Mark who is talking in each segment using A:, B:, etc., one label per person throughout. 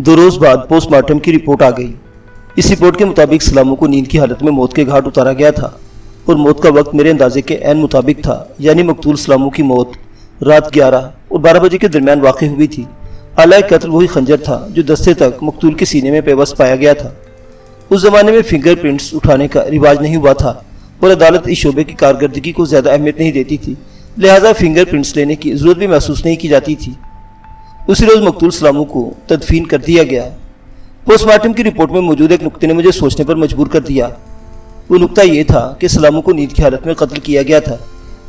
A: 2 रोज बाद पोस्टमार्टम की रिपोर्ट आ गई। इस रिपोर्ट के मुताबिक सलामू को नींद की हालत में मौत के घाट उतारा गया था और मौत का वक्त मेरे अंदाजे के ऐन मुताबिक था, यानी मकतूल सलामू की मौत रात 11 और 12 बजे के दरमियान वाक़ई हुई थी। आला कत्ल वही खंजर था जो दस्ते तक मकतूल के सीने में पेवस्त पाया गया था। उस जमाने में फिंगरप्रिंट्स उठाने का रिवाज नहीं हुआ था और अदालत इस शोबे की कारकर्दगी को ज़्यादा अहमियत नहीं देती थी, लिहाजा फिंगरप्रिंट्स लेने की ज़रूरत भी महसूस नहीं की जाती थी। उसी रोज़ मकतूल सलामू को तदफीन कर दिया गया। पोस्टमार्टम की रिपोर्ट में मौजूद एक नुक्ते ने मुझे सोचने पर मजबूर कर दिया। वो नुक्ता ये था कि सलामू को नींद की हालत में कत्ल किया गया था।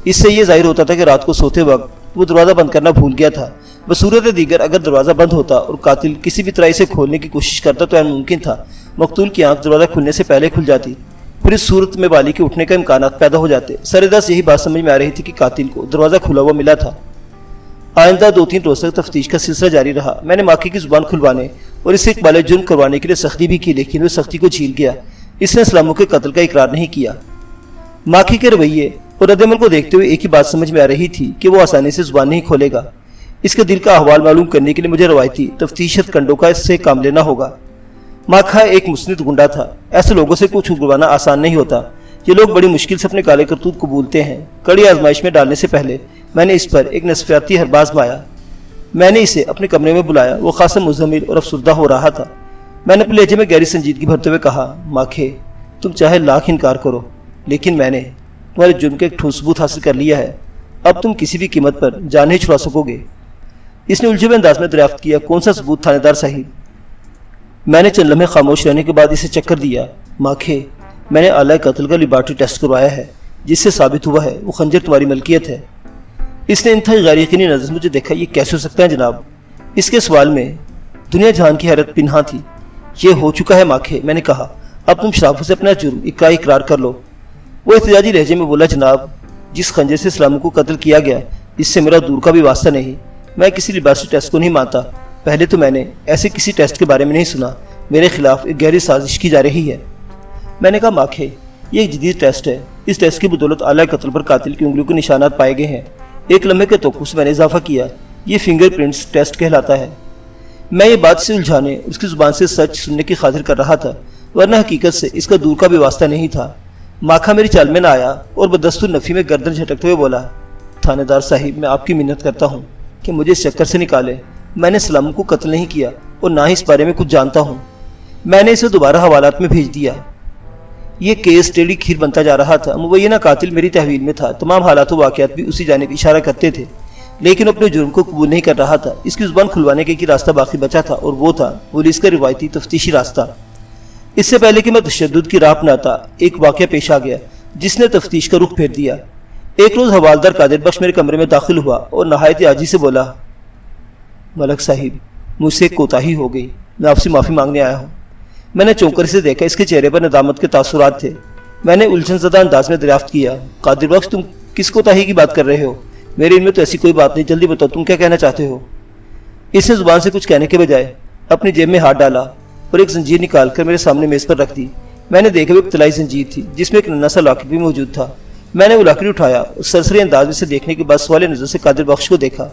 A: इससे ये जाहिर होता था कि रात को सोते वक्त वो दरवाज़ा बंद करना भूल गया था। बसूरत दीगर अगर दरवाज़ा बंद होता और कातिल किसी भी तरह इसे खोलने की कोशिश करता तो मुमकिन था मकतूल की आंख दरवाज़ा खुलने से पहले खुल जाती। फिर इस सूरत में बाली के उठने का इम्कान पैदा हो जाते। सरेदस यही बात समझ में आ रही थी कि कातिल को दरवाज़ा खुला हुआ मिला था। आइंदा 2-3 रोज तक तफ्तीश का सिलसिला जारी रहा। मैंने माखी की जुबान खुलवाने और इसे इकबाल जुर्म करवाने के लिए सख्ती भी की, लेकिन वो सख्ती को झील गया। इसने सलामू के कत्ल का इकरार नहीं किया। माखी के रवैये और रद्दमल को देखते हुए एक ही बात समझ में आ रही थी कि वो आसानी से जुबान नहीं खोलेगा। इसके दिल का अहवाल मालूम करने के लिए मुझे रवायती तफ्तीश कंडों का इससे काम लेना होगा। माखा एक मुस्निद गुंडा था। ऐसे लोगों से कुछ उगरवाना आसान नहीं होता। ये लोग बड़ी मुश्किल से अपने काले करतूत कबूलते हैं। कड़ी आजमाइश में डालने से पहले मैंने इस पर एक नस्फियाती हरबा आजमाया। मैंने इसे अपने कमरे में बुलाया। वो खासा मुज़म्मिल और अफसुर्दा हो रहा था। मैंने अपने लहजे में गहरी संजीदगी भरते हुए कहा, माखे, तुम चाहे लाख इनकार करो, लेकिन मैंने तुम्हारे जुर्म के एक ठोस सबूत हासिल कर लिया है। अब तुम किसी भी कीमत पर जान नहीं छुड़ा सकोगे। इसने उलझे हुए अंदाज में दरियाफ्त किया, कौन सा सबूत थानेदार साहिब? मैंने चंद लम्हे खामोश रहने के बाद इसे चक्कर दिया। माखे, मैंने आला कत्ल का लेबॉर्टरी टेस्ट करवाया है, जिससे साबित हुआ है वो खंजर तुम्हारी मलकियत है। इसने इंतहाई गैर यकीनी नज़र से मुझे देखा। ये कैसे हो सकता है जनाब? इसके सवाल में दुनिया जहान की हैरत पिन्हा थी। ये हो चुका है माखे, मैंने कहा। अब तुम शराफत से अपना जुर्म इकरार कर लो। वो एहतजाजी लहजे में बोला, जनाब, जिस खंजर से सलामू को कत्ल किया गया इससे मेरा दूर का भी वास्ता नहीं। मैं किसी लेबॉर्टरी टेस्ट को नहीं मानता। पहले तो मैंने ऐसे किसी टेस्ट के बारे में नहीं सुना। मेरे खिलाफ एक गहरी साजिश की जा रही है। मैंने कहा, माखे, ये एक जदीद टेस्ट है। इस टेस्ट की बदौलत आला कत्ल पर कातिल की उंगलियों के निशानात पाए गए हैं। एक लम्हे के तवक्कुफ से मैंने इजाफा किया। ये फिंगरप्रिंट्स टेस्ट कहलाता है। मैं ये बात से उलझाने उसकी जुबान से सच सुनने की खातिर कर रहा था, वरना हकीकत से इसका दूर का भी वास्ता नहीं था। माखा मेरी चाल में न आया और बदस्तूर नफ़ी में गर्दन झटकते हुए बोला, थानेदार साहिब, मैं आपकी मिन्नत करता हूँ कि मुझे इस चक्कर से निकाले। मैंने सलामू को कत्ल नहीं किया और ना ही इस बारे में कुछ जानता हूँ। मैंने इसे दोबारा हवालात में भेज दिया। ये केस टेढ़ी खीर बनता जा रहा था। मुबैना कातिल मेरी तहवील में था। तमाम हालात वाक़यात भी उसी जानिब इशारा करते थे, लेकिन अपने जुर्म को कबूल नहीं कर रहा था। इसकी जुबान खुलवाने के रास्ता बाकी बचा था और वो था पुलिस का रिवायती तफ्तीशी रास्ता। इससे पहले कि मैं तशद्दुद की राह अपनाता, एक वाक़या पेश आ गया जिसने तफ्तीश का रुख फेर दिया। एक रोज़ हवालदार कादिर बख्श मेरे कमरे में दाखिल हुआ और नहायत आजी से बोला, मलक साहिब, मुझसे एक कोताही हो गई। मैं आपसे माफ़ी मांगने आया हूँ। मैंने चौंकर से देखा। इसके चेहरे पर नदामत के तासुरात थे। मैंने उलझनज़दा अंदाज में दरियाफ्त किया, कादिर बख्श, तुम किस कोताही की बात कर रहे हो? मेरे इनमें तो ऐसी कोई बात नहीं। जल्दी बताओ, तुम क्या कहना चाहते हो? इसने जुबान से कुछ कहने के बजाय अपनी जेब में हाथ डाला और एक जंजीर निकाल कर मेरे सामने मेज़ पर रख दी। मैंने देखा वो एक तलाई जंजीर थी जिसमें एक नन्हा सा लॉकेट भी मौजूद था। मैंने वो लॉकेट उठाया और सरसरी अंदाज में से देखने के बाद सवाल नज़र से कादिर बख्श को देखा।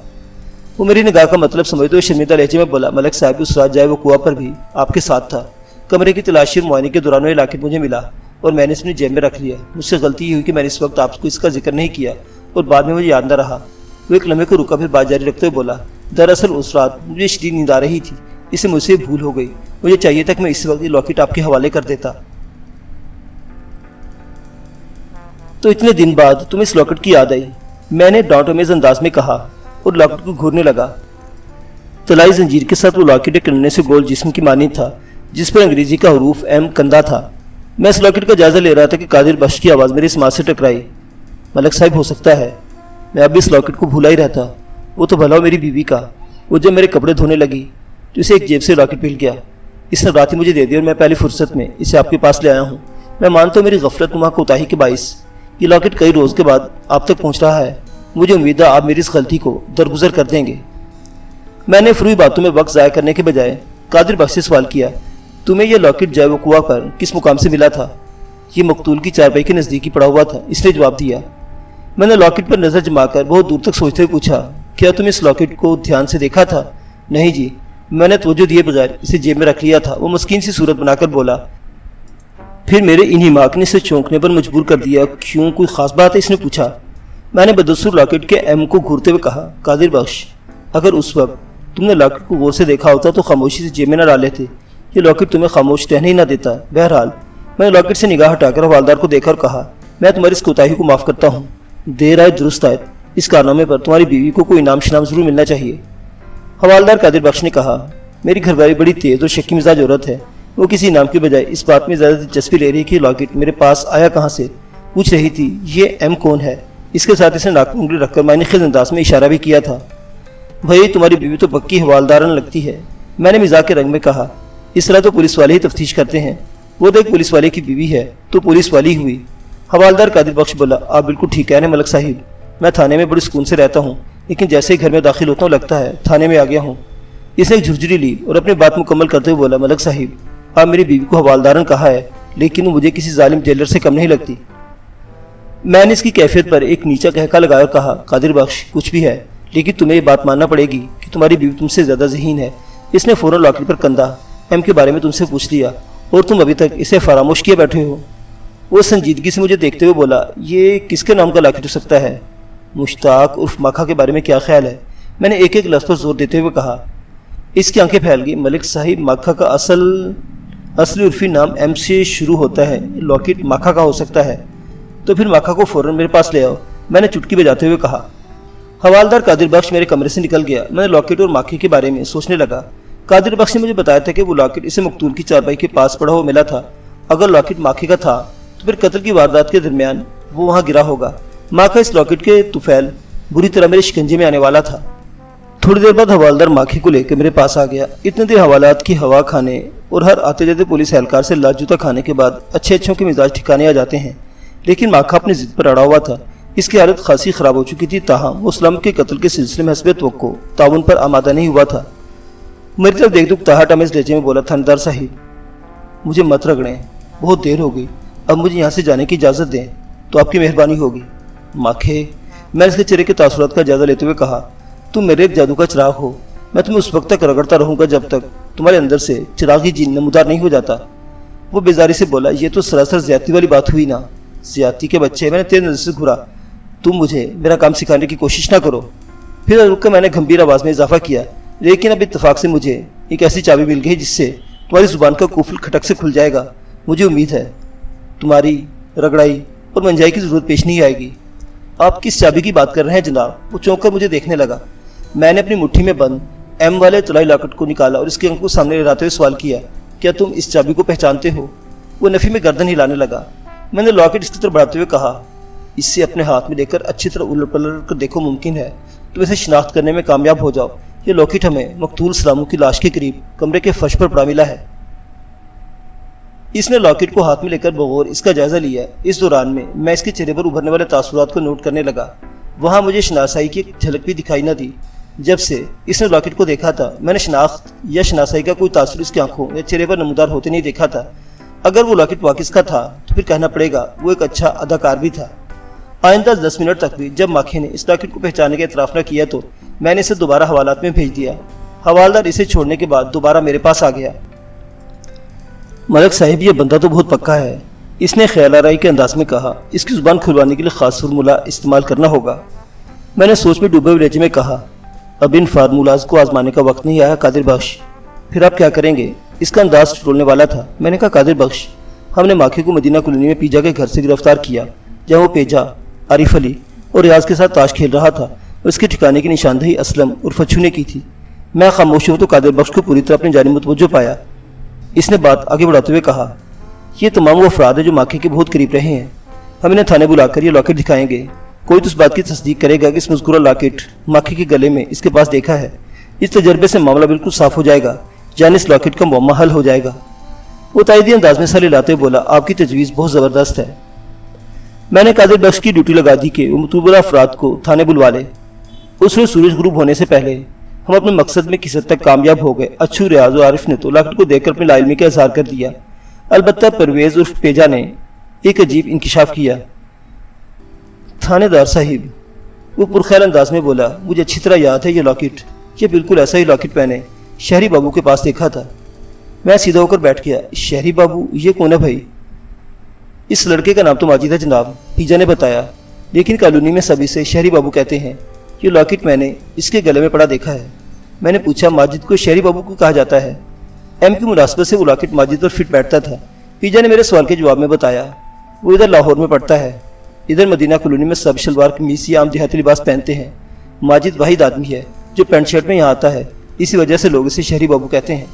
A: वो मेरी निगाह का मतलब समझते हुए शर्मिंदा लहजे में बोला, मलक साहब, उस रात जाए वो कुआं पर भी आपके साथ था। कमरे की तलाशी और मुआयने के दौरान ये लॉकेट मुझे मिला और मैंने इसे अपनी जेब में रख लिया। मुझसे गलती ये हुई कि मैंने इस वक्त आपको इसका जिक्र नहीं किया और बाद में मुझे याद न रहा। वो एक लम्हे को रुका, फिर बात जारी रखते हुए बोला, दरअसल उस रात मुझे शदीद नींद आ रही थी, इससे मुझसे भूल हो गई। मुझे चाहिए था कि मैं इस वक्त ये लॉकेट आपके हवाले कर देता। तो इतने दिन बाद तुम्हें इस लॉकेट की याद आई? मैंने डांटोमेज अंदाज में कहा और लॉकेट को घूरने लगा। तलाई जंजीर के साथ वो लॉकेट एक नन्हे से गोल जिस्म की मानी था जिस पर अंग्रेजी का हरूफ एम कंधा था। मैं इस लॉकेट का जायजा ले रहा था कि कादिर बख्श की आवाज़ मेरी समाज से टकराई। मलक साहब, हो सकता है मैं अब इस लॉकेट को भूला ही रहता। वो तो भला हो मेरी बीवी का। वो जब मेरे कपड़े धोने लगी तो इसे एक जेब से लॉकेट मिल गया। इसने रात ही मुझे दे दी और मैं पहली फुर्सत में इसे आपके पास ले आया हूँ। मैं मानता हूँ मेरी गफलत नुमा कोताही के बाइस ये लॉकेट कई रोज़ के बाद आप तक पहुँच रहा है। मुझे उम्मीद है आप मेरी इस गलती को दरगुजर कर देंगे। मैंने फ्रूई बातों में वक्त ज़ाया करने के बजाय कादिर बख्श से सवाल किया, तुम्हें यह लॉकेट जैव कुआं पर किस मुकाम से मिला था? ये मकतूल की चारपाई के नज़दीक ही पड़ा हुआ था। इसने जवाब दिया। मैंने लॉकेट पर नज़र जमाकर बहुत दूर तक सोचते हुए पूछा, क्या तुम इस लॉकेट को ध्यान से देखा था? नहीं जी, میں نے توجہ دیے بغیر اسے جیب میں رکھ لیا تھا۔ وہ مسکین سی صورت بنا کر بولا، پھر میرے انہی ماکنے سے چونکنے پر مجبور کر دیا۔ کیوں، کوئی خاص بات ہے؟ اس نے پوچھا۔ میں نے بدستور لاکٹ کے ایم کو گھورتے ہوئے کہا، قادر بخش، اگر اس وقت تم نے لاکٹ کو غور سے دیکھا ہوتا تو خاموشی سے جیب میں نہ ڈالے تھے۔ یہ لاکٹ تمہیں خاموش رہنے ہی نہ دیتا۔ بہرحال میں نے لاکٹ سے نگاہ ہٹا کر حوالدار کو دیکھا اور کہا، میں تمہاری اس کوتاہی کو معاف کرتا ہوں۔ دیر آئے درست آئے، اس کارنامے پر تمہاری بیوی کو کوئی انعام شنام ضرور ملنا چاہیے۔ حوالدار قادر بخش نے کہا، میری گھر والی بڑی تیز اور شکی مزاج عورت ہے۔ وہ کسی انعام کے بجائے اس بات میں زیادہ دلچسپی لے رہی کہ لاکٹ میرے پاس آیا کہاں سے۔ پوچھ رہی تھی یہ ایم کون ہے۔ اس کے ساتھ اس نے ناک پر انگلی رکھ کر معنی خیز انداز میں اشارہ بھی کیا تھا۔ بھائی تمہاری بیوی تو پکی حوالدارن لگتی ہے، میں نے مزاح کے رنگ میں کہا۔ اس طرح تو پولیس والے ہی تفتیش کرتے ہیں۔ وہ تو ایک پولیس والے کی بیوی ہے تو پولیس والی ہوئی۔ حوالدار قادر بخش بولا، آپ بالکل ٹھیک کہہ رہے ہیں ملک صاحب، میں تھانے میں بڑی سکون سے رہتا ہوں، لیکن جیسے ہی گھر میں داخل ہوتا ہوں لگتا ہے تھانے میں آ گیا ہوں۔ اس نے ایک جھرجھری لی اور اپنی بات مکمل کرتے ہوئے بولا، ملک صاحب، آپ میری بیوی کو حوالدارن کہا ہے، لیکن وہ مجھے کسی ظالم جیلر سے کم نہیں لگتی۔ میں نے اس کی کیفیت پر ایک نیچا کہکا لگایا اور کہا، قادر بخش کچھ بھی ہے، لیکن تمہیں یہ بات ماننا پڑے گی کہ تمہاری بیوی تم سے زیادہ ذہین ہے۔ اس نے فوراً لاکٹ پر کندھا ایم کے بارے میں تم سے پوچھ لیا اور تم ابھی تک اسے فراموش کیے بیٹھے ہو۔ وہ سنجیدگی سے مجھے دیکھتے ہوئے بولا، یہ کس کے نام کا لاکٹ ہو سکتا ہے؟ مشتاق عرف ماکھا کے بارے میں کیا خیال ہے؟ میں نے ایک ایک لفظ پر زور دیتے ہوئے کہا۔ اس کی آنکھیں پھیل گئی۔ ملک صاحب، ماکھا کا اصلی عرفی نام ایم سے شروع ہوتا ہے، لاکٹ ماکھا کا ہو سکتا ہے، تو پھر ماکھا کو فوراً میرے پاس لے آؤ، میں نے چٹکی بجاتے ہوئے کہا۔ حوالدار قادر بخش میرے کمرے سے نکل گیا۔ میں نے لاکٹ اور ماکھے کے بارے میں سوچنے لگا۔ قادر بخش نے مجھے بتایا تھا کہ وہ لاکٹ اسے مقتول کی چارپائی کے پاس پڑا ہوا ملا تھا۔ اگر لاکٹ ماکھے کا تھا تو پھر قتل کی واردات کے درمیان وہ وہاں گرا ہوگا۔ ماکھا اس لاکٹ کے طفیل بری طرح میرے شکنجے میں آنے والا تھا۔ تھوڑی دیر بعد حوالدار ماکھے کو لے کے میرے پاس آ گیا۔ اتنے دیر حوالات کی ہوا کھانے اور ہر آتے جاتے پولیس اہلکار سے لاجوتا کھانے کے بعد اچھوں کے مزاج ٹھکانے آ جاتے ہیں، لیکن ماکھا اپنی ضد پر اڑا ہوا تھا۔ اس کی حالت خاصی خراب ہو چکی تھی، تاہم وہ اسلم کے قتل کے سلسلے میں حسب توقع تعاون پر آمادہ نہیں ہوا تھا۔ میری طرف دیکھ دکھتاہٹ آمیز لہجے میں بولا، تھاندار صاحب مجھے مت رگڑیں، بہت دیر ہو گئی، اب مجھے یہاں سے جانے کی اجازت دیں تو آپ کی مہربانی ہوگی۔ ماکھے، میں اس کے چہرے کے تاثرات کا جائزہ لیتے ہوئے کہا، تم میرے ایک جادو کا چراغ ہو، میں تمہیں اس وقت تک رگڑتا رہوں گا جب تک تمہارے اندر سے چراغی جین نمودار نہیں ہو جاتا۔ وہ بیزاری سے بولا، یہ تو سراسر زیادتی والی بات ہوئی نا۔ زیادتی کے بچے، میں نے تیز نظر سے گھورا، تم مجھے میرا کام سکھانے کی کوشش نہ کرو۔ پھر رک کر میں نے گھمبیر آواز میں اضافہ کیا، لیکن اب اتفاق سے مجھے ایک ایسی چابی مل گئی جس سے تمہاری زبان کا قفل کھٹک سے کھل جائے گا۔ مجھے امید ہے تمہاری رگڑائی اور منجائی کی ضرورت پیش نہیں آئے گی۔ آپ کس چابی کی بات کر رہے ہیں جناب؟ وہ چونک کر مجھے دیکھنے لگا۔ میں نے اپنی مٹھی میں بند ایم والے طلائی لاکٹ کو نکالا اور اس کے انک کو سامنے لہراتے ہوئے سوال کیا، کیا تم اس چابی کو پہچانتے ہو؟ وہ نفی میں گردن ہلانے لگا۔ میں نے لاکٹ اس کی طرف بڑھاتے ہوئے کہا، اس سے اپنے ہاتھ میں لے کر اچھی طرح الٹ پلٹ کر دیکھو، ممکن ہے تم اسے شناخت کرنے میں کامیاب ہو جاؤ۔ یہ لاکٹ ہمیں مقتول سلامو کی لاش کے قریب کمرے کے فرش پر پڑا ملا ہے۔ اس نے لاکٹ کو ہاتھ میں لے کر بغور اس کا جائزہ لیا۔ اس دوران میں اس کے چہرے پر ابھرنے والے تاثرات کو نوٹ کرنے لگا۔ وہاں مجھے شناسائی کی ایک جھلک بھی دکھائی نہ دی۔ جب سے اس نے لاکٹ کو دیکھا تھا میں نے شناخت یا شناسائی کا کوئی تاثر اس کی آنکھوں یا چہرے پر نمودار ہوتے نہیں دیکھا تھا۔ اگر وہ لاکٹ واقعی کا تھا تو پھر کہنا پڑے گا وہ ایک اچھا اداکار بھی تھا۔ آئندہ 10 منٹ تک بھی جب ماکھے نے اس لاکٹ کو پہچاننے کا اعتراف نہ کیا تو میں نے اسے دوبارہ حوالات میں بھیج دیا۔ حوالدار اسے چھوڑنے کے بعد دوبارہ میرے پاس آ گیا۔ ملک صاحب، یہ بندہ تو بہت پکا ہے، اس نے خیال آرائی کے انداز میں کہا۔ اس کی زبان کھلوانے کے لیے خاص فارمولہ استعمال کرنا ہوگا۔ میں نے سوچ میں ڈوبے ہوئے لہجے میں کہا، اب ان فارمولاز کو آزمانے کا وقت نہیں آیا قادر بخش۔ پھر آپ کیا کریں گے؟ اس کا انداز ٹٹولنے والا تھا۔ میں نے کہا، قادر بخش، ہم نے ماکھے کو مدینہ کالونی میں پیجا کے گھر سے گرفتار کیا، جہاں وہ پیجا، عارف علی اور ریاض کے ساتھ تاش کھیل رہا تھا اور اس کے ٹھکانے کی نشاندہی اسلم اور فتشو نے کی تھی۔ میں خاموش ہوں تو قادر بخش کو پوری طرح اپنی جانب متوجہ پایا۔ اس نے بات آگے بڑھاتے ہوئے کہا، یہ تمام وہ افراد ہیں جو ماکھے کے بہت قریب رہے ہیں، ہم انہیں تھانے بلا کر یہ لاکٹ دکھائیں گے۔ کوئی تو اس بات کی تصدیق کرے گا کہ اس مذکورہ لاکٹ ماکھے کے گلے میں اس کے پاس دیکھا ہے۔ اس تجربے سے معاملہ بالکل صاف ہو جائے گا، یعنی اس لاکٹ کا معمہ حل ہو جائے گا۔ وہ تائیدی انداز میں سر ہلاتے ہوئے بولا، آپ کی تجویز بہت زبردست ہے۔ میں نے قادر بخش کی ڈیوٹی لگا دی کہ وہ مطلوبہ افراد کو تھانے بلوا لے۔ اس روز سورج غروب ہونے سے پہلے ہم اپنے مقصد میں کس حد تک کامیاب ہو گئے۔ اچھو، ریاض و عارف نے تو لاکٹ کو دیکھ کر اپنی لا علمی کا اظہار کر دیا۔ البتہ پرویز عرف پیجا نے ایک عجیب انکشاف کیا۔ تھانے دار صاحب، وہ پرخیال انداز میں بولا، مجھے اچھی طرح یاد ہے یہ لاکٹ، یہ بالکل ایسا ہی لاکٹ پہنے शहरी बाबू के पास देखा था। मैं सीधा होकर बैठ गया। शहरी बाबू, ये कौन है भाई? इस लड़के का नाम तो माजिद है जनाब, पीजा ने बताया, लेकिन कॉलोनी में सभी से शहरी बाबू कहते हैं। ये लॉकेट मैंने इसके गले में पड़ा देखा है। मैंने पूछा, माजिद को शहरी बाबू को कहा जाता है? एम की मुनासबत से वो लॉकेट माजिद पर फिट बैठता था। पीजा ने मेरे सवाल के जवाब में बताया, वो इधर लाहौर में पढ़ता है। इधर मदीना कॉलोनी में सब शलवार कमीज या आम देहाती लिबास पहनते हैं। माजिद वाहिद आदमी है जो पैंट शर्ट में यहाँ आता है, इसी वजह से लोग इसे शहरी बाबू कहते हैं।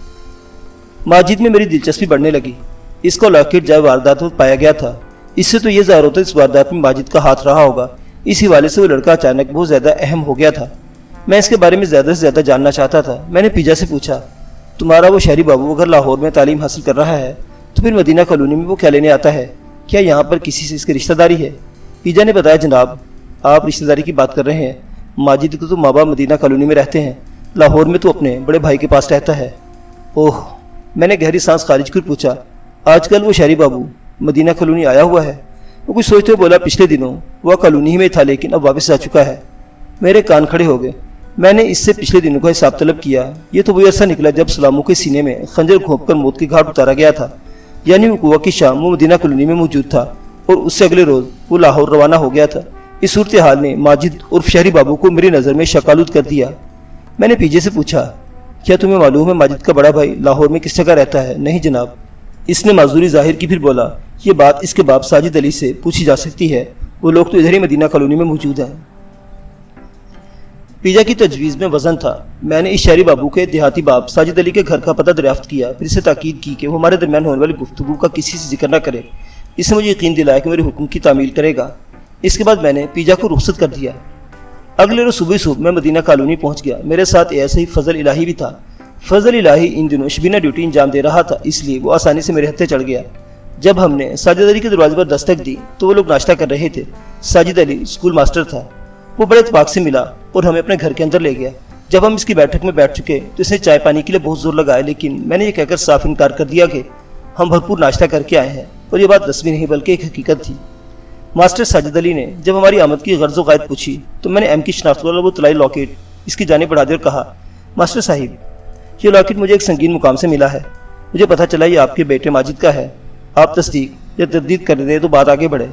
A: माजिद में मेरी दिलचस्पी बढ़ने लगी। इसका लॉकेट जब वारदात में पाया गया था, इससे तो ये ज़ाहिर होता है इस वारदात में माजिद का हाथ रहा होगा। इसी वाले से वो लड़का अचानक बहुत ज़्यादा अहम हो गया था। मैं इसके बारे में ज़्यादा से ज़्यादा जानना चाहता था। मैंने पीजा से पूछा, तुम्हारा वो शहरी बाबू अगर लाहौर में तालीम हासिल कर रहा है तो फिर मदीना कॉलोनी में वो क्या लेने आता है? क्या यहाँ पर किसी से इसकी रिश्तेदारी है? पीजा ने बताया, जनाब आप रिश्तेदारी की बात कर रहे हैं। माजिद को तो माँ बाप मदीना कॉलोनी में रहते हैं, लाहौर में तो अपने बड़े भाई के पास रहता है। ओह, मैंने गहरी सांस खारिज कर पूछा, आजकल वो शहरी बाबू मदीना कॉलोनी आया हुआ है? वो कुछ सोचते हुए बोला, पिछले दिनों वह कॉलोनी ही में था लेकिन अब वापस आ चुका है। मेरे कान खड़े हो गए। मैंने इससे पिछले दिनों का हिसाब तलब किया। ये तो वही ऐसा निकला जब सलामू के सीने में खंजर घोंपकर मौत के घाट उतारा गया था। यानी वकूआ की शाम वो मदीना कॉलोनी में मौजूद था और उससे अगले रोज वो लाहौर रवाना हो गया था। इस सूरत हाल ने माजिद और शहरी बाबू को मेरी नज़र में शकालूद कर दिया। मैंने पीजे से पूछा, क्या तुम्हें मालूम है माजिद का बड़ा भाई लाहौर में किस जगह रहता है? नहीं जनाब, इसने माजूरी जाहिर की। फिर बोला, ये बात इसके बाप साजिद अली से पूछी जा सकती है, वो लोग तो इधर ही मदीना कॉलोनी में मौजूद हैं। पीजा की तजवीज़ में वजन था। मैंने इस शहरी बाबू के देहाती बाप साजिद अली के घर का पता दरियाफ्त किया, फिर इसे ताकीद की कि वो हमारे दरमियान होने वाली गुफ्तगू का किसी से जिक्र न करे। इसने मुझे यकीन दिलाया कि मेरे हुक्म की तामील करेगा। इसके बाद मैंने पीजा को रुखसत कर दिया। अगले रोज सुबह मैं मदीना कॉलोनी पहुंच गया। मेरे साथ ऐसे ही फजल इलाही भी था। फजल इलाही इन दिनों शबीना ड्यूटी अंजाम दे रहा था, इसलिए वो आसानी से मेरे हत्थे चढ़ गया। जब हमने साजिद अली के दरवाजे पर दस्तक दी तो वो लोग नाश्ता कर रहे थे। साजिद अली स्कूल मास्टर था। वो बड़े इत्तेफाक से मिला और हमें अपने घर के अंदर ले गया। जब हम इसकी बैठक में बैठ चुके तो इसने चाय पानी के लिए बहुत जोर लगाया, लेकिन मैंने ये कहकर साफ इनकार कर दिया कि हम भरपूर नाश्ता करके आए हैं और ये बात रस्मी नहीं बल्कि एक हकीकत थी। मास्टर साजिद अली ने जब हमारी आमद की गर्ज़ व पूछी तो मैंने एम की शनाख्त वाला वो तलाई लॉकेट इसकी जाने बढ़ा दी और कहा, मास्टर साहिब, ये लॉकेट मुझे एक संगीन मुकाम से मिला है। मुझे पता चला ये आपके बेटे माजिद का है। आप तस्दीक या तरदीद कर दे तो बात आगे बढ़े।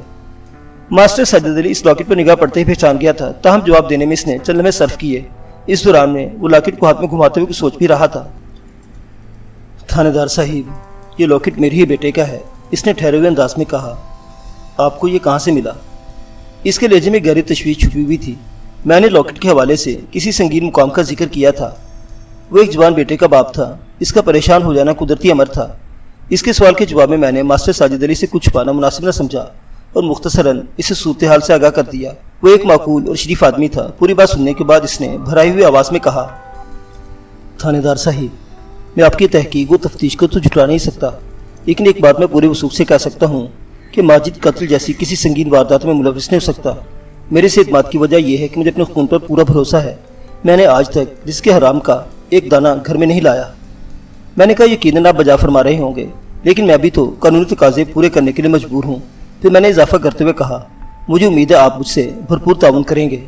A: मास्टर साजिद अली इस लॉकेट पर निगाह पड़ते ही पहचान गया था, ताहम जवाब देने में इसने चंद लम्हे सर्फ किए। इस दौरान में वो लॉकेट को हाथ में घुमाते हुए कुछ सोच भी रहा था। थानेदार साहिब, ये लॉकेट मेरे ही बेटे का है, इसने ठहरे हुए अंदाज में कहा। आपको ये कहाँ से मिला? इसके लहजे में गहरी तशवीश छुपी हुई थी। मैंने लॉकेट के हवाले से किसी संगीन मुकाम का जिक्र किया था। वो एक जवान बेटे का बाप था। इसका परेशान हो जाना कुदरती अमर था। इसके सवाल के जवाब में मैंने मास्टर साजिद अली से कुछ छुपाना मुनासिब न समझा और मुख्तसरन इसे सूरत हाल से आगाह कर दिया। वो एक माकूल और शरीफ आदमी था। पूरी बात सुनने के बाद इसने भराई हुई आवाज़ में कहा, थानेदार साहिब, मैं आपकी तहकीक व तफ्तीश को तो झुठला नहीं सकता, लेकिन एक बात मैं पूरे वसूख से कह सकता हूँ कि माजिद कत्ल जैसी किसी संगीन वारदात में मुलविस नहीं हो सकता। मेरे से इत्मीनान की वजह यह है कि मुझे अपने खून पर पूरा भरोसा है। मैंने आज तक रिज़्क़ हराम का एक दाना घर में नहीं लाया। मैंने कहा, यकीनन आप बजा फरमा रहे होंगे, लेकिन मैं भी तो कानूनी तकाज़े पूरे करने के लिए मजबूर हूँ। फिर मैंने इजाफा करते हुए कहा, मुझे उम्मीद है आप मुझसे भरपूर ताउन करेंगे।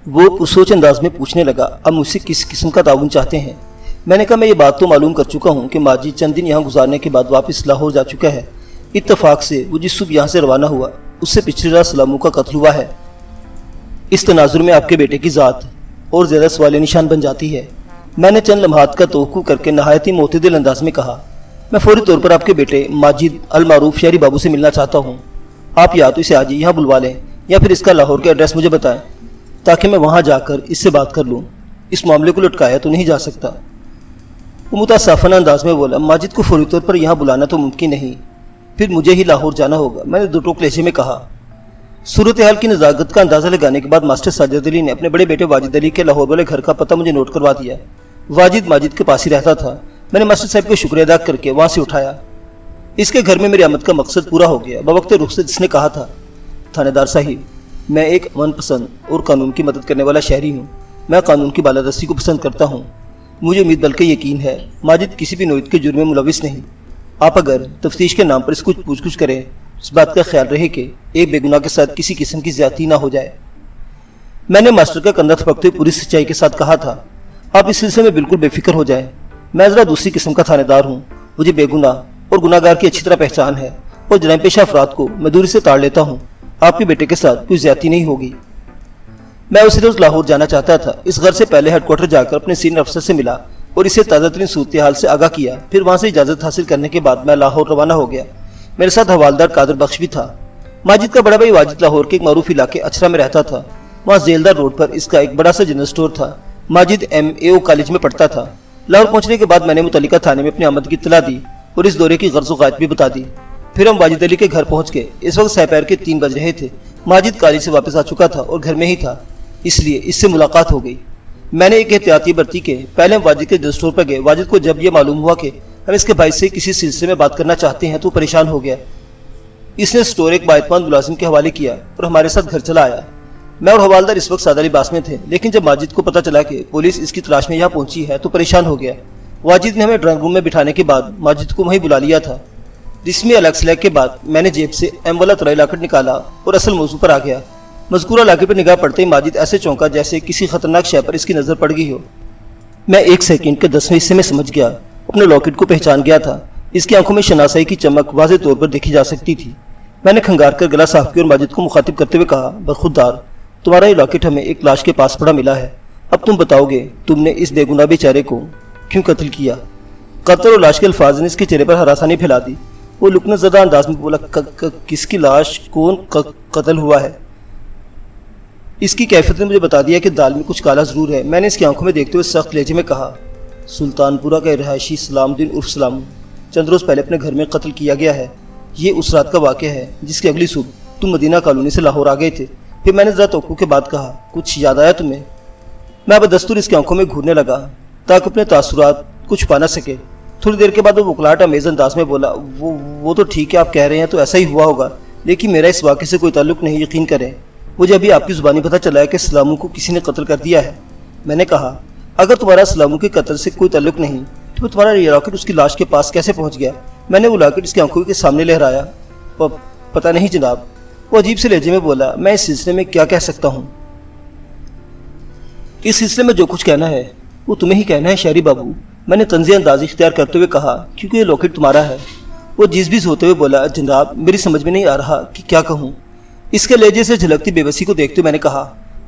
A: वो पुरसोच अंदाज में पूछने लगा, अब मुझसे किस किस्म का ताउन चाहते हैं? मैंने कहा, मैं ये बात तो मालूम कर चुका हूँ कि माजिद चंद दिन यहाँ गुजारने के बाद वापस लाहौर जा चुका है। इत्तफाक से वो जिस सुबह यहाँ से रवाना हुआ उससे पिछली रात सलामू का कत्ल हुआ है। इस तनाजुर में आपके बेटे की ज़ात और ज़्यादा सवाल निशान बन जाती है। मैंने चंद लम्हात का तवक्कुफ करके नहायत ही मोतदिल अंदाज में कहा, मैं फौरी तौर पर आपके बेटे माजिद अल मारूफ शहरी बाबू से मिलना चाहता हूँ। आप या तो इसे आज यहाँ बुलवा लें या फिर इसका लाहौर का एड्रेस मुझे बताएं ताकि मैं वहाँ जाकर इससे बात कर लूँ। इस मामले को लटकाया तो नहीं जा सकता। वो मुतासाफाना अंदाज में बोला, माजिद को फौरी तौर पर यहाँ बुलाना तो मुमकिन नहीं, फिर मुझे ही लाहौर जाना होगा। मैंने दो टोक लहजे में कहा। सूरत हाल की नज़ाकत का अंदाज़ा लगाने के बाद मास्टर साजिद अली ने अपने बड़े बेटे वाजिद अली के लाहौर वाले घर का पता मुझे नोट करवा दिया। वाजिद माजिद के पास ही रहता था। मैंने मास्टर साहब को शुक्रिया अदा करके वहाँ से उठाया। इसके घर में मेरी आमद का मकसद पूरा हो गया। बवक्त रुखसत इसने कहा था, थानेदार साहिब, मैं एक अमन पसंद और कानून की मदद करने वाला शहरी हूँ। मैं कानून की बालादस्ती को पसंद करता हूँ। मुझे उम्मीद बल्कि यकीन है माजिद किसी भी नोयत के जुर्म में मुलविस नहीं। आप अगर तफ्तीश के नाम पर इसको पूछ करें, इस बात का ख्याल रहे कि एक बेगुनाह के साथ किसी किस्म की ज्यादती ना हो जाए। मैंने मास्टर का कंधा थपकते हुए पूरी सच्चाई के साथ कहा था। آپ اس سلسلے میں بالکل بے فکر ہو جائیں، میں ذرا دوسری قسم کا تھانے دار ہوں، مجھے بے گناہ اور گناہ گار کی اچھی طرح پہچان ہے، اور جرائم پیشہ افراد کو میں دوری سے تاڑ لیتا ہوں۔ آپ کے بیٹے کے ساتھ کوئی زیادتی نہیں ہوگی۔ میں اسی روز لاہور جانا چاہتا تھا۔ اس غرض سے پہلے ہیڈ کوارٹر جا کر اپنے سینئر افسر سے ملا اور اسے تازہ ترین صورتحال سے آگاہ کیا۔ پھر وہاں سے اجازت حاصل کرنے کے بعد میں لاہور روانہ ہو گیا۔ میرے ساتھ حوالدار قادر بخش بھی تھا۔ ماجد کا بڑا بھائی واجد لاہور کے ایک معروف علاقے اچھرا میں رہتا تھا۔ وہاں زیلدار روڈ پر اس کا ایک بڑا سا جنرل اسٹور تھا۔ ماجد MAO کالج میں پڑھتا تھا۔ لاہور پہنچنے کے بعد میں نے متعلقہ تھانے میں اپنی آمد کی اطلاع دی اور اس دورے کی غرض و غایت بھی بتا دی۔ پھر ہم واجد علی کے گھر پہنچ گئے۔ اس وقت سپہر کے 3 بج رہے تھے۔ ماجد کالج سے واپس آ چکا تھا اور گھر میں ہی تھا، اس لیے اس سے ملاقات ہو گئی۔ میں نے ایک احتیاطی برتی کے پہلے ہم واجد کے جنرل اسٹور پر گئے۔ واجد کو جب یہ معلوم ہوا کہ ہم اس کے بھائی سے کسی سلسلے میں بات کرنا چاہتے ہیں تو پریشان ہو گیا۔ اس نے اسٹور ایک باعتماد ملازم کے حوالے کیا اور ہمارے ساتھ گھر چلا آیا۔ میں اور حوالدار اس وقت سادہ لباس میں تھے، لیکن جب ماجد کو پتہ چلا کہ پولیس اس کی تلاش میں یہاں پہنچی ہے تو پریشان ہو گیا۔ واجد نے ہمیں ڈرائنگ روم میں بٹھانے کے بعد ماجد کو وہیں بلا لیا تھا۔ رسمی الیکس لیگ کے بعد میں نے جیب سے ایم والا طلائی لاکٹ نکالا اور اصل موضوع پر آ گیا۔ مذکورہ لاکٹ پر نگاہ پڑتے ہی ماجد ایسے چونکا جیسے کسی خطرناک شے پر اس کی نظر پڑ گئی ہو۔ میں 1 سیکنڈ کے 10ویں حصے میں سمجھ گیا، اپنے لاکٹ کو پہچان گیا تھا۔ اس کی آنکھوں میں شناسائی کی چمک واضح طور پر دیکھی جا سکتی تھی۔ میں نے کھنگار کر گلا صاف کیا اور ماجد کو مخاطب کرتے ہوئے کہا، برخودار، تمہارا یہ لاکٹ ہمیں ایک لاش کے پاس پڑا ملا ہے۔ اب تم بتاؤ گے تم نے اس بے گناہ بیچارے کو کیوں قتل کیا؟ قتل اور لاش کے الفاظ نے اس کے چہرے پر ہراسانی پھیلا دی۔ وہ لکنت زدہ انداز میں بولا، کس کی لاش؟ کون قتل ہوا ہے؟ اس کی کیفیت نے مجھے بتا دیا کہ دال میں کچھ کالا ضرور ہے۔ میں نے اس کی آنکھوں میں دیکھتے ہوئے سخت لہجے میں کہا، سلطان پورہ کا رہائشی سلام الدین عرف سلامو چند روز پہلے اپنے گھر میں قتل کیا گیا ہے۔ یہ اس رات کا واقعہ ہے جس کی اگلی صبح تم مدینہ کالونی سے لاہور آ گئے تھے۔ پھر میں نے ذرا توقع کے بعد کہا، کچھ یاد آیا تمہیں؟ میں بدستور اس کی آنکھوں میں گھورنے لگا تاکہ اپنے تاثرات کو چھپا نہ سکے۔ تھوڑی دیر کے بعد وہ بکلاہٹ امیز انداز میں بولا، وہ تو ٹھیک ہے، آپ کہہ رہے ہیں تو ایسا ہی ہوا ہوگا، لیکن میرا اس واقعے سے کوئی تعلق نہیں، یقین کریں۔ مجھے ابھی آپ کی زبانی پتہ چلا ہے کہ سلامو کو کسی نے قتل کر دیا ہے۔ میں نے کہا، اگر تمہارا سلامو کے قتل سے کوئی تعلق نہیں تو تمہارا یہ لاکٹ اس کی لاش کے پاس کیسے پہنچ گیا؟ میں نے وہ لاکٹ اس کی آنکھوں کے سامنے لہرایا۔ پتہ نہیں جناب، وہ عجیب سے لہجے میں بولا، میں اس سلسلے میں کیا کہہ سکتا ہوں؟ اس سلسلے میں جو کچھ کہنا ہے وہ تمہیں ہی کہنا ہے شہری بابو، میں نے طنزی انداز اختیار کرتے ہوئے کہا، کیونکہ یہ لاکٹ تمہارا ہے۔ وہ جیز بیز ہوتے ہوئے بولا، جناب میری سمجھ میں نہیں آ رہا کہ کیا کہوں۔ اس کے لہجے سے جھلکتی بے بسی کو دیکھتے ہوئے میں نے کہا،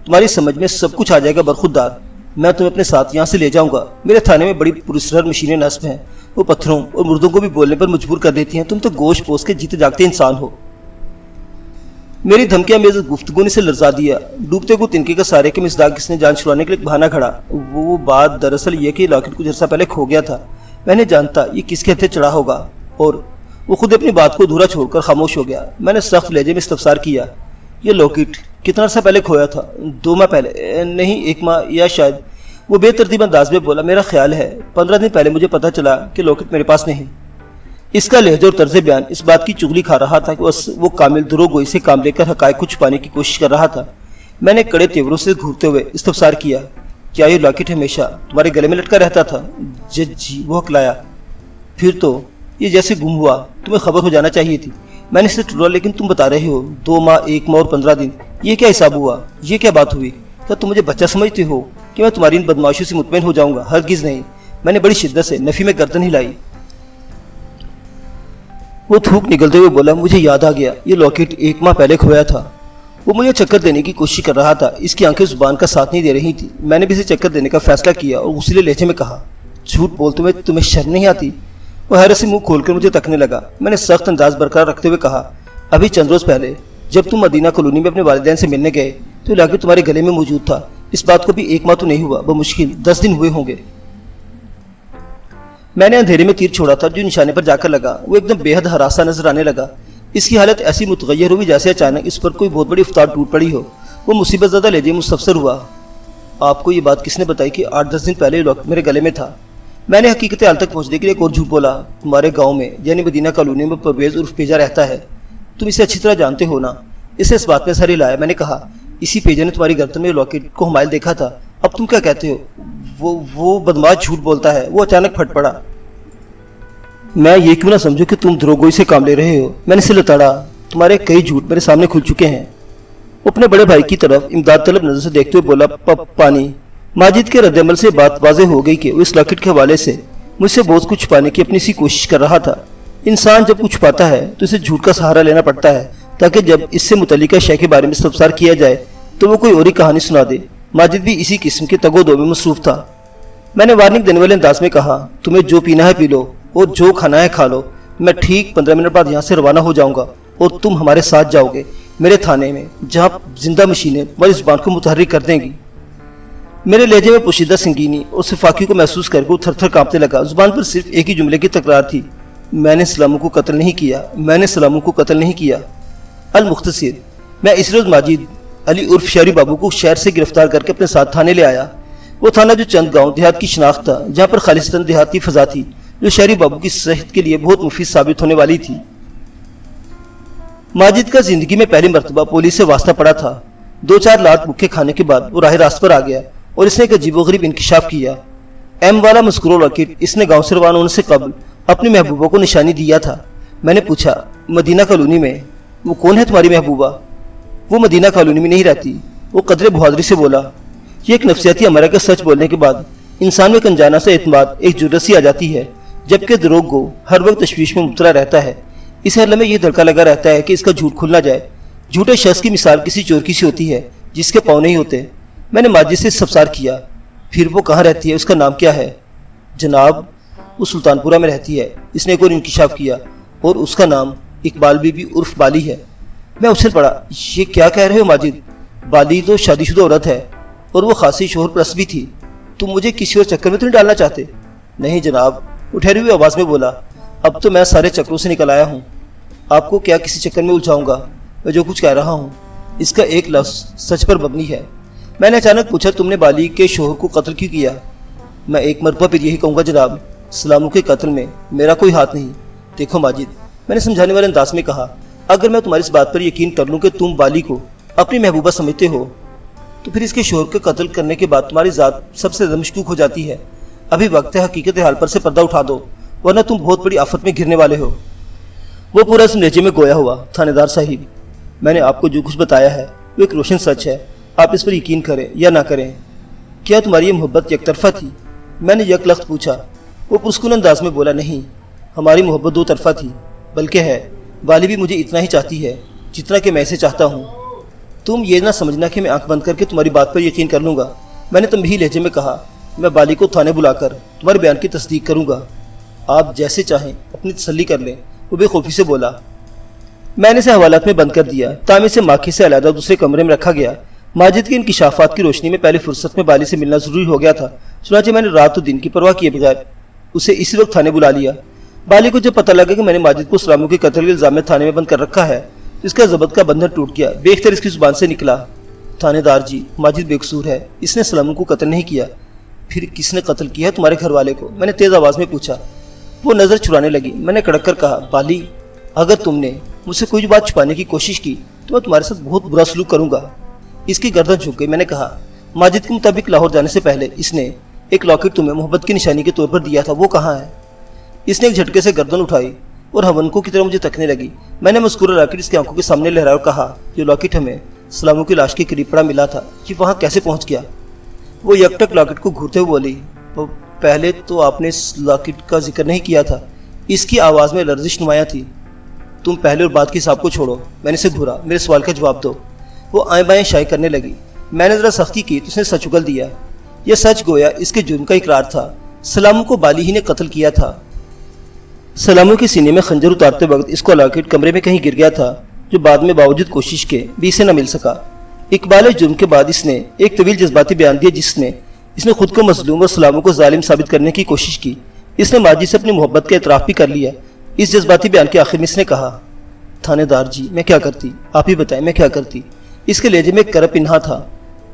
A: تمہاری سمجھ میں سب کچھ آ جائے گا برخودار، میں تمہیں اپنے ساتھ یہاں سے لے جاؤں گا۔ میرے تھانے میں بڑی پراسرار مشینیں نصب ہیں، وہ پتھروں اور مردوں کو بھی بولنے پر مجبور کر دیتی ہیں، تم تو گوشت پوش کے جیتے جاگتے انسان ہو۔ میری دھمکیاں میز گفتگو نے سے لرزا دیا۔ ڈوبتے کو تنکے کا سارے کے مصداق کس نے جان چھڑانے کے لیے بہانہ کھڑا۔ وہ بات دراصل یہ کہ لاکٹ کچھ عرصہ پہلے کھو گیا تھا۔ میں نے جانتا یہ کس کے ہتھے چڑھا ہوگا، اور وہ خود اپنی بات کو ادھورا چھوڑ کر خاموش ہو گیا۔ میں نے سخت لہجے میں استفسار کیا، یہ لاکٹ کتنا عرصہ پہلے کھویا تھا؟ 2 ماہ پہلے؟ نہیں 1 ماہ یا شاید۔ وہ بے ترتیب انداز میں بولا، میرا خیال ہے 15 دن پہلے مجھے پتہ چلا کہ لاکٹ میرے پاس نہیں۔ اس کا لہجہ اور طرز بیان اس بات کی چغلی کھا رہا تھا کہ وہ کامل دروغ گوئی سے کام لے کر حقائق کو چھپانے کی کوشش کر رہا تھا۔ میں نے کڑے تیوروں سے گھورتے ہوئے استفسار کیا، کیا یہ لاکٹ ہمیشہ تمہارے گلے میں لٹکا رہتا تھا؟ جی، وہ ہکلایا۔ پھر تو یہ جیسے گم ہوا، تمہیں خبر ہو جانا چاہیے تھی۔ میں نے اسے ٹھٹولا، لیکن تم بتا رہے ہو 2 ماہ 1 ماہ اور 15 دن، یہ کیا حساب ہوا؟ یہ کیا بات ہوئی؟ کیا تم مجھے بچہ سمجھتے ہو کہ میں تمہاری ان بدمعاشیوں سے مطمئن ہو جاؤں گا؟ ہرگز نہیں۔ میں نے بڑی شدت سے نفی میں گردن ہلائی۔ وہ تھوک نگلتے ہوئے بولا، مجھے یاد آ گیا، یہ لاکٹ 1 ماہ پہلے کھویا تھا۔ وہ مجھے چکر دینے کی کوشش کر رہا تھا، اس کی آنکھیں زبان کا ساتھ نہیں دے رہی تھی۔ میں نے بھی اسے چکر دینے کا فیصلہ کیا اور غصیلے لہجے میں کہا، جھوٹ بولتے ہوئے تمہیں شرم نہیں آتی؟ وہ حیرت سے منہ کھول کر مجھے تکنے لگا۔ میں نے سخت انداز برقرار رکھتے ہوئے کہا، ابھی چند روز پہلے جب تم مدینہ کالونی میں اپنے والدین سے ملنے گئے تو لاکٹ تمہارے گلے میں موجود تھا۔ اس بات کو بھی 1 ماہ تو نہیں ہوا، بمشکل 10 دن ہوئے ہوں گے۔ میں نے اندھیرے میں تیر چھوڑا تھا جو نشانے پر جا کر لگا۔ وہ ایک دم بے حد ہراساں نظر آنے لگا۔ اس کی حالت ایسی متغیر ہوئی جیسے اچانک اس پر کوئی بہت بڑی افطار ٹوٹ پڑی ہو۔ وہ مصیبت زدہ لہجے مستفسر ہوا، آپ کو یہ بات کس نے بتائی کہ 8-10 دن پہلے لاکٹ میرے گلے میں تھا؟ میں نے حقیقت حال تک پہنچنے کے لیے ایک اور جھوٹ بولا، تمہارے گاؤں میں یعنی مدینہ کالونی میں پرویز عرف پیجا رہتا ہے، تم اسے اچھی طرح جانتے ہو نا؟ اسے اس بات میں سر ہلایا۔ میں نے کہا، اسی پیجا نے تمہاری گردن میں لاکٹ کو حمائل دیکھا تھا، اب تم کیا کہتے ہو؟ وہ بدماش جھوٹ بولتا ہے۔ وہ اچانک پھٹ پڑا، میں یہ کیوں نہ سمجھوں کہ تم دروغگوئی سے کام لے رہے ہو؟ میں نے اسے لتاڑا، تمہارے کئی جھوٹ میرے سامنے کھل چکے ہیں۔ وہ اپنے بڑے بھائی کی طرف امداد طلب نظر سے دیکھتے ہوئے بولا، پانی۔ माजिद के रद्दमल से बात वाज़ेह हो गई कि वो इस लॉकेट के हवाले से मुझसे बहुत कुछ छुपाने की अपनी सी कोशिश कर रहा था। इंसान जब कुछ पाता है तो इसे झूठ का सहारा लेना पड़ता है ताकि जब इससे मुतल्लिका शय के बारे में सब्सार किया जाए तो वो कोई और ही कहानी सुना दे। माजिद भी इसी किस्म के तगो-दो में मसरूफ था। मैंने वार्निंग देने वाले अंदाज में कहा, तुम्हें जो पीना है पी लो और जो खाना है खा लो। मैं ठीक 15 मिनट बाद यहाँ से रवाना हो जाऊँगा और तुम हमारे साथ जाओगे मेरे थाने में, जहाँ जिंदा मशीनें तुम्हारी ज़ुबान को मुतहर्रिक कर देंगी। मेरे लहजे में पोशीदा संगीनी और सिफाकी को महसूस करके वो थर थर काँपने लगा। जुबान पर सिर्फ एक ही जुमले की तकरार थी, मैंने सलामू को कत्ल नहीं किया, मैंने सलामू को कत्ल नहीं किया। अल मुख्तसिर, मैं इस रोज़ माजिद अली उर्फ शहरी बाबू को शहर से गिरफ्तार करके अपने साथ थाने ले आया। वो थाना जो चंद गांव देहात की शनाख्त था, जहाँ पर खालिस्तान देहाती फ़ज़ा थी जो शहरी बाबू की सेहत के लिए बहुत मुफीद साबित होने वाली थी। माजिद का जिंदगी में पहली मरतबा पुलिस से वास्ता पड़ा था। 2-4 लात भुक्के खाने के बाद वो राह रास्त पर आ गया और इसने एक अजीबोगरीब इंकशाफ किया। एम वाला मस्कुरो लॉकेट इसने गाँव से रवाना होने से कबल अपनी महबूबा को निशानी दिया था। मैंने पूछा, मदीना कॉलोनी में? वो कौन है तुम्हारी महबूबा? वो मदीना कॉलोनी में नहीं रहती। वो कदरे बहादुरी से बोला। ये एक नफ्सियाती अमरा का सच बोलने के बाद इंसान में एक अनजाना सा एतमाद, एक जुर्रत सी आ जाती है, जबकि दरोग गो हर वक्त तशवीश में मुब्तला रहता है। इस हरले में यह धड़का लगा रहता है कि इसका झूठ खुल ना जाए। झूठे शख्स की मिसाल किसी चोर की सी होती है जिसके पाँव नहीं होते। मैंने माजिद से सब्सार किया, फिर वो कहाँ रहती है, उसका नाम क्या है? जनाब, वो सुल्तानपुरा में रहती है। इसने एक और इंकिशाफ किया, और उसका नाम इकबाल बीबी उर्फ बाली है। मैं उछल पड़ा, ये क्या कह रहे हो माजिद? बाली तो शादीशुदा औरत है और वो खासी शोहर परस्त भी थी। तुम मुझे किसी और चक्कर में तो नहीं डालना चाहते? नहीं जनाब, वो ठहरी हुई आवाज़ में बोला। अब तो मैं सारे चक्रों से निकल आया हूँ। आपको क्या किसी चक्कर में उलझाऊंगा? मैं जो कुछ कह रहा हूँ इसका एक लफ्ज़ सच पर मबनी है। मैंने अचानक पूछा, तुमने बाली के शोहर को कत्ल क्यों किया? मैं एक मरतबा फिर यही कहूँगा जनाब, सलामू के कत्ल में मेरा कोई हाथ नहीं। देखो माजिद, मैंने समझाने वाले अंदाज में कहा, अगर मैं तुम्हारी इस बात पर यकीन कर लूँ कि तुम बाली को अपनी महबूबा समझते हो तो फिर इसके शोहर के कत्ल करने के बाद तुम्हारी ज़ात सबसे ज़्यादा मशकूक हो जाती है। अभी वक्त है हकीकत हाल पर से पर्दा उठा दो, वरना तुम बहुत बड़ी आफत में घिरने वाले हो। वो पूरा इस लहजे में गोया हुआ, थानेदार साहिब, मैंने आपको जो कुछ बताया है वो एक रोशन सच है। आप इस पर यकीन करें या ना करें। क्या तुम्हारी ये मोहब्बत एक तरफा थी? मैंने यकलख्त पूछा। वो पुरस्कुन अंदाज में बोला, नहीं, हमारी मोहब्बत 2 तरफा थी, बल्कि है बाली भी मुझे इतना ही चाहती है जितना कि मैं इसे चाहता हूँ। तुम ये ना समझना कि मैं आंख बंद करके तुम्हारी बात पर यकीन कर लूँगा। मैंने तंबीही लहजे में कहा, मैं बाली को थाने बुलाकर तुम्हारे बयान की तस्दीक करूँगा। आप जैसे चाहें अपनी तसल्ली कर लें। वो बेखौफी से बोला। मैंने इसे हवालात में बंद कर दिया, ताम इसे माखी से अलहदा दूसरे कमरे में रखा गया। माजिद के इंकिशाफात की रोशनी में पहली फुर्सत में बाली से मिलना जरूरी हो गया था। चुनांचे मैंने रात और दिन की परवाह किए बगैर उसे इसी वक्त थाने बुला लिया। बाली को जब पता लगा कि मैंने माजिद को सलामू के कत्ल के इल्जाम में थाने में बंद कर रखा है तो इसका जबत का बंधन टूट गया। बेख्तर इसकी जुबान से निकला, थानेदार जी, माजिद बेकसूर है, इसने सलामू को कत्ल नहीं किया। फिर किसने कत्ल किया है तुम्हारे घर वाले को? मैंने तेज आवाज़ में पूछा। वो नज़र छुड़ाने लगी। मैंने कड़क कर कहा, बाली, अगर तुमने मुझसे कोई बात छुपाने की कोशिश की तो मैं तुम्हारे साथ बहुत बुरा सलूक करूँगा। इसकी गर्दन झुक गई। मैंने कहा, माजिद के मुताबिक लाहौर जाने से पहले इसने एक लॉकेट तुम्हें मोहब्बत की निशानी के तौर पर दिया था, वो कहाँ है? इसने एक झटके से गर्दन उठाई और हवनको की तरह मुझे तकने लगी। मैंने मुस्कुरा लॉकेट इसकी आंखों के सामने लहराया और कहा, जो लॉकेट हमें सलामू की लाश के करीब पड़ा मिला था, ये वहाँ कैसे पहुँच गया? वो यकटक लॉकेट को घूरते हुए बोली, पहले तो आपने इस लॉकेट का जिक्र नहीं किया था। इसकी आवाज़ में लर्जिश नुमाया थी। तुम पहले और बाद के हिसाब को छोड़ो। मैंने इसे घूरा, मेरे सवाल का जवाब दो। वो आएँ बाएँ शाये करने लगी। मैंने ज़रा सख्ती की तो उसने सच उगल दिया। यह सच गोया इसके जुर्म का इकरार था। सलामू को बाली ही ने कत्ल किया था। सलामू के सीने में खंजर उतारते वक्त इसको लॉकेट कमरे में कहीं गिर गया था, जो बाद में बावजूद कोशिश के भी इसे न मिल सका। इकबाल जुर्म के बाद इसने एक तवील जज्बाती बयान दिया जिसमें इसने खुद को मजलूम और सलामू को जालिम साबित करने की कोशिश की। इसने माजिद से अपनी मोहब्बत का इतराफ़ भी कर लिया। इस जज्बाती बयान के आखिर में इसने कहा, थानेदार जी, मैं क्या करती, आप ही बताएं, मैं क्या करती? इसके लहजे में करप इन्हा था।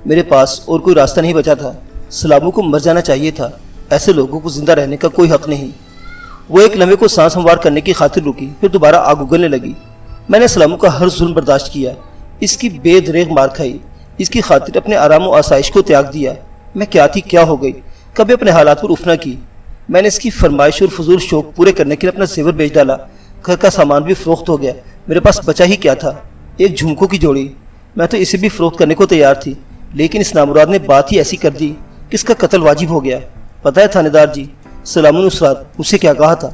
A: मेरे पास और कोई रास्ता नहीं बचा था। सलामू को मर जाना चाहिए था। ऐसे लोगों को जिंदा रहने का कोई हक नहीं। वो एक लम्हे को सांस हमवार करने की खातिर रुकी, फिर दोबारा आग उगलने लगी। मैंने सलामू का हर जुल्म बर्दाश्त किया, इसकी बेदरेग मार खाई, इसकी खातिर अपने आराम और आसाइश को त्याग दिया। मैं क्या थी, क्या हो गई, कभी अपने हालात पर उफ न की। मैंने इसकी फरमाइश और फजूल शौक पूरे करने के लिए अपना जेवर बेच डाला। घर का सामान भी फरोख्त हो गया। मेरे पास बचा ही क्या था, एक झुमकों की जोड़ी। मैं तो इसे भी फरोख्त करने को तैयार थी, लेकिन इस नामुराद ने बात ही ऐसी कर दी کس کا قتل واجب ہو گیا؟ پتہ ہے تھانے دار جی، سلامون اس رات مجھ سے کیا کہا تھا؟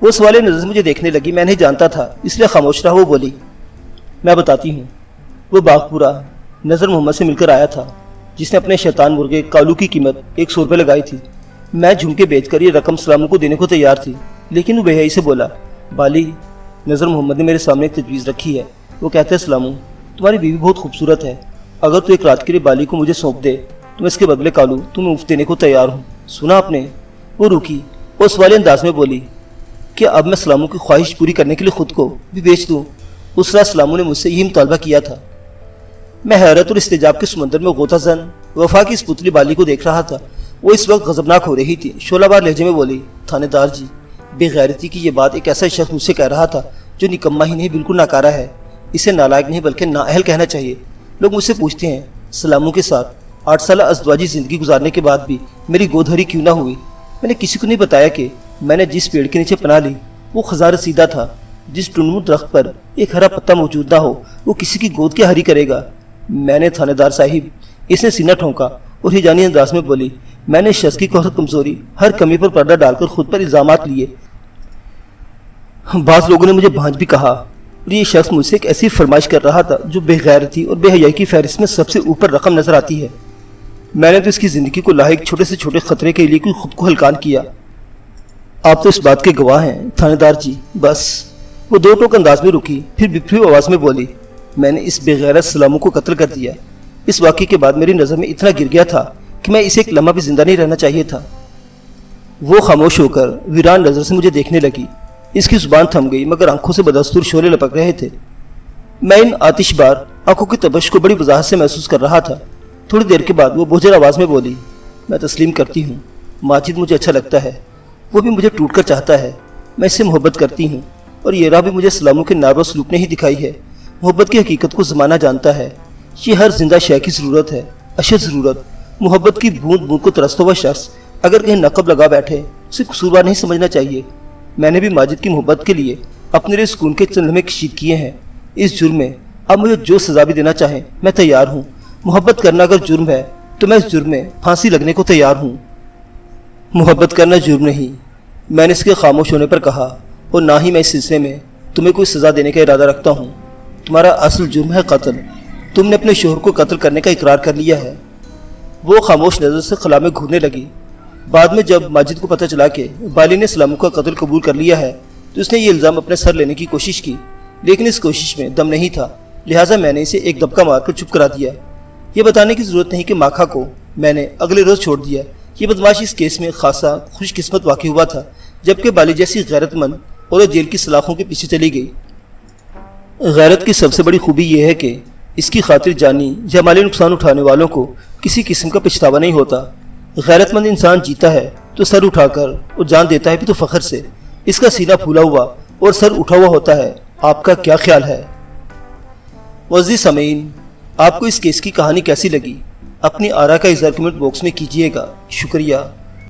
A: وہ سوال نظر سے مجھے دیکھنے لگی۔ میں نہیں جانتا تھا اس لیے خاموش رہا۔ وہ بولی، میں بتاتی ہوں۔ وہ باغپورہ نظر محمد سے مل کر آیا تھا، جس نے اپنے شیطان مرغے کالو کی قیمت 100 روپے لگائی تھی۔ میں جھمکے بیچ کر یہ رقم سلاموں کو دینے کو تیار تھی، لیکن وہ بے حیائی سے بولا، بالی، نظر محمد نے میرے سامنے ایک تجویز رکھی ہے۔ وہ کہتے ہیں سلاموں، تمہاری بیوی بہت خوبصورت ہے، اگر تو ایک رات کے لیے بالی کو مجھے سونپ دے تو میں اس کے بدلے کالو تمہیں مفت دینے کو تیار ہوں۔ سنا آپ نے؟ وہ رکی اور سوالی انداز میں بولی، کہ اب میں سلاموں کی خواہش پوری کرنے کے لیے خود کو بھی بیچ دوں؟ اس رات سلاموں نے مجھ سے یہی مطالبہ کیا تھا۔ میں حیرت اور استجاب کے سمندر میں غوطہ زن وفا کی اس پتلی بالی کو دیکھ رہا تھا۔ وہ اس وقت غضبناک ہو رہی تھی۔ شعلہ بار لہجے میں بولی، تھانے دار جی، بے غیرتی کی یہ بات ایک ایسا شخص مجھ سے کہہ رہا تھا جو نکما ہی نہیں بالکل ناکارہ ہے۔ اسے نالائق نہیں بلکہ نااہل کہنا چاہیے۔ لوگ مجھ سے پوچھتے ہیں سلاموں کے ساتھ 8 سالہ ازدواجی زندگی گزارنے کے بعد بھی میری گود ہری کیوں نہ ہوئی؟ میں نے کسی کو نہیں بتایا کہ میں نے جس پیڑ کے نیچے پناہ لی وہ خزاں رسیدہ تھا۔ جس ٹنمو درخت پر ایک ہرا پتا موجود نہ ہو وہ کسی کی گود کیا ہری کرے گا؟ میں نے تھانے دار صاحب، اس نے سینہ ٹھونکا اور ہجانی انداز میں بولی، میں نے شخص کی کوہر کمزوری ہر کمی پر پردہ ڈال کر خود پر الزامات لیے۔ بعض لوگوں نے مجھے بھانج بھی کہا، اور یہ شخص مجھ سے ایک ایسی فرمائش کر رہا تھا جو بے غیرتی اور بے حیائی کی فہرست میں سب سے اوپر رقم نظر آتی ہے۔ میں نے تو اس کی زندگی کو لاحق چھوٹے سے چھوٹے خطرے کے لیے خود کو ہلکان کیا۔ آپ تو اس بات کے گواہ ہیں تھانے دار جی۔ بس۔ وہ دو ٹوک انداز میں رکی، پھر بکھری آواز میں بولی، میں نے اس بے غیرت سلاموں کو قتل کر دیا۔ اس واقعے کے بعد میری نظر میں اتنا گر گیا تھا کہ میں اسے ایک لمحہ بھی زندہ نہیں رہنا چاہیے تھا۔ وہ خاموش ہو کر ویران نظر سے مجھے دیکھنے لگی۔ اس کی زبان تھم گئی مگر آنکھوں سے بدستور شعلے لپک رہے تھے۔ میں ان آتش بار آنکھوں کی تبش کو بڑی وضاحت سے محسوس کر رہا تھا۔ تھوڑی دیر کے بعد وہ بوجھل آواز میں بولی، میں تسلیم کرتی ہوں، ماجد مجھے اچھا لگتا ہے، وہ بھی مجھے ٹوٹ کر چاہتا ہے، میں اس سے محبت کرتی ہوں، اور یہ راہ بھی مجھے سلاموں کے ناروا سلوک نے ہی دکھائی ہے۔ محبت کی حقیقت کو زمانہ جانتا ہے، یہ ہر زندہ شے کی ضرورت ہے، اشد ضرورت۔ محبت کی بوند بوند کو ترستا ہوا شخص اگر کہیں نقب لگا بیٹھے اسے قصوروار نہیں سمجھنا چاہیے۔ میں نے بھی ماجد کی محبت کے لیے اپنے لیے سکون کے چند لمحے کشید کیے ہیں۔ اس جرم میں اب مجھے جو سزا بھی دینا چاہیں میں تیار ہوں۔ محبت کرنا اگر جرم ہے تو میں اس جرم میں پھانسی لگنے کو تیار ہوں۔ محبت کرنا جرم نہیں، میں نے اس کے خاموش ہونے پر کہا، اور نہ ہی میں اس سلسلے میں تمہیں کوئی سزا دینے کا ارادہ رکھتا ہوں۔ تمہارا اصل جرم ہے قتل، تم نے اپنے شوہر کو قتل کرنے کا اقرار کر لیا ہے۔ وہ خاموش نظر سے خلا میں گھورنے لگی۔ بعد میں جب ماجد کو پتہ چلا کہ بالی نے سلاموں کا قتل قبول کر لیا ہے تو اس نے یہ الزام اپنے سر لینے کی کوشش کی، لیکن اس کوشش میں دم نہیں تھا، لہٰذا میں نے اسے ایک دبکا مار کر چپ کرا دیا۔ یہ بتانے کی ضرورت نہیں کہ ماکھا کو میں نے اگلے روز چھوڑ دیا۔ یہ بدماش اس کیس میں خاصا خوش قسمت واقع ہوا تھا، جبکہ بالی جیسی غیرت مند عورت جیل کی سلاخوں کے پیچھے چلی گئی۔ غیرت کی سب سے بڑی خوبی یہ ہے کہ اس کی خاطر جانی یا مالی نقصان اٹھانے والوں کو کسی قسم کا پچھتاوا نہیں ہوتا۔ غیرت مند انسان جیتا ہے تو سر اٹھا کر اور جان دیتا ہے بھی تو فخر سے۔ اس کا سینہ پھولا ہوا اور سر اٹھا ہوا ہوتا ہے۔ آپ کا کیا خیال ہے؟ معزز سامعین، آپ کو اس کیس کی کہانی کیسی لگی؟ اپنی آراء کا اظہار کمنٹ باکس میں کیجیے گا۔ شکریہ۔